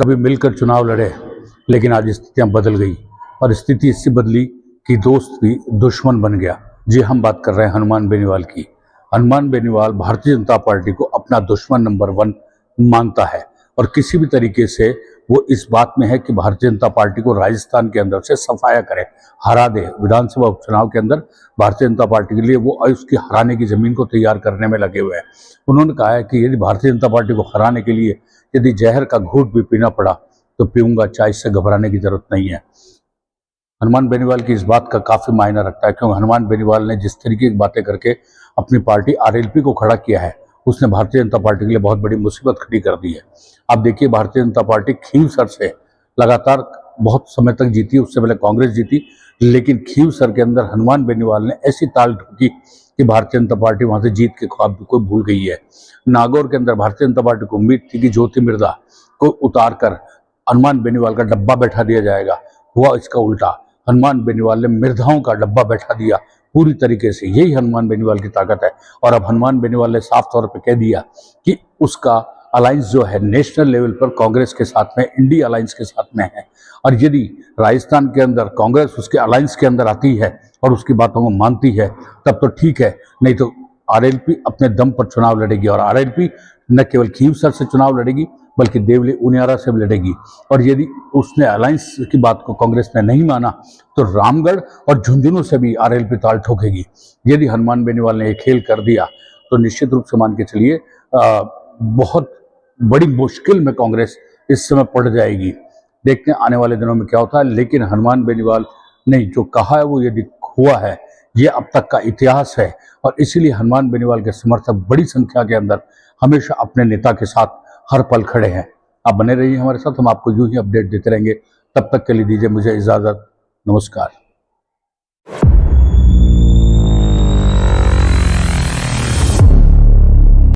कभी मिलकर चुनाव लड़े, लेकिन आज स्थितियां बदल गई और स्थिति इससे बदली कि दोस्त भी दुश्मन बन गया। जी, हम बात कर रहे हैं हनुमान बेनीवाल की। हनुमान बेनीवाल भारतीय जनता पार्टी को अपना दुश्मन नंबर 1 मानता है और किसी भी तरीके से वो इस बात में है कि भारतीय जनता पार्टी को राजस्थान के अंदर से सफाया करे, हरा दे। विधानसभा उपचुनाव के अंदर भारतीय जनता पार्टी के लिए वो उसकी हराने की जमीन को तैयार करने में लगे हुए हैं। उन्होंने कहा है कि यदि भारतीय जनता पार्टी को हराने के लिए यदि जहर का घूंट भी पीना पड़ा तो पीऊंगा, चाय से घबराने की जरूरत नहीं है। हनुमान बेनीवाल की इस बात का काफी मायना रखता है, क्योंकि हनुमान बेनीवाल ने जिस तरीके की बातें करके अपनी पार्टी आरएलपी को खड़ा किया है, उसने भारतीय जनता पार्टी के लिए बहुत बड़ी मुसीबत खड़ी कर दी है। आप देखिए, भारतीय जनता पार्टी खींवसर से लगातार बहुत समय तक जीती, उससे पहले कांग्रेस जीती, लेकिन खींवसर के अंदर हनुमान बेनीवाल ने ऐसी ताल ठोकी कि भारतीय जनता पार्टी वहां से जीत के ख्वाब को भूल गई है। नागौर के अंदर भारतीय जनता पार्टी को उम्मीद थी कि ज्योति मिर्धा को उतार कर हनुमान बेनीवाल का डब्बा बैठा दिया जाएगा, हुआ इसका उल्टा। हनुमान बेनीवाल ने मिर्धाओं का डब्बा बैठा दिया पूरी तरीके से। यही हनुमान बेनीवाल की ताकत है। और अब हनुमान बेनीवाल ने साफ तौर पर कह दिया कि उसका अलायंस जो है नेशनल लेवल पर कांग्रेस के साथ में, इंडिया अलायंस के साथ में है। और यदि राजस्थान के अंदर कांग्रेस उसके अलायंस के अंदर आती है और उसकी बातों को मानती है तब तो ठीक है, नहीं तो आरएलपी अपने दम पर चुनाव लड़ेगी। और आरएलपी न केवल खींवसर से चुनाव लड़ेगी बल्कि देवली उनियारा से भी लड़ेगी। और यदि उसने अलायंस की बात को कांग्रेस ने नहीं माना तो रामगढ़ और झुंझुनू से भी आरएलपी ताल ठोकेगी। यदि हनुमान बेनीवाल ने ये खेल कर दिया तो निश्चित रूप से मान के चलिए बहुत बड़ी मुश्किल में कांग्रेस इस समय पड़ जाएगी। देखते हैं आने वाले दिनों में क्या होता है। लेकिन हनुमान बेनीवाल ने जो कहा है वो यदि हुआ है, ये अब तक का इतिहास है। और इसीलिए हनुमान बेनीवाल के समर्थक बड़ी संख्या के अंदर हमेशा अपने नेता के साथ हर पल खड़े हैं। आप बने रहिए हमारे साथ, हम आपको यूं ही अपडेट देते रहेंगे। तब तक के लिए दीजिए मुझे इजाजत। नमस्कार।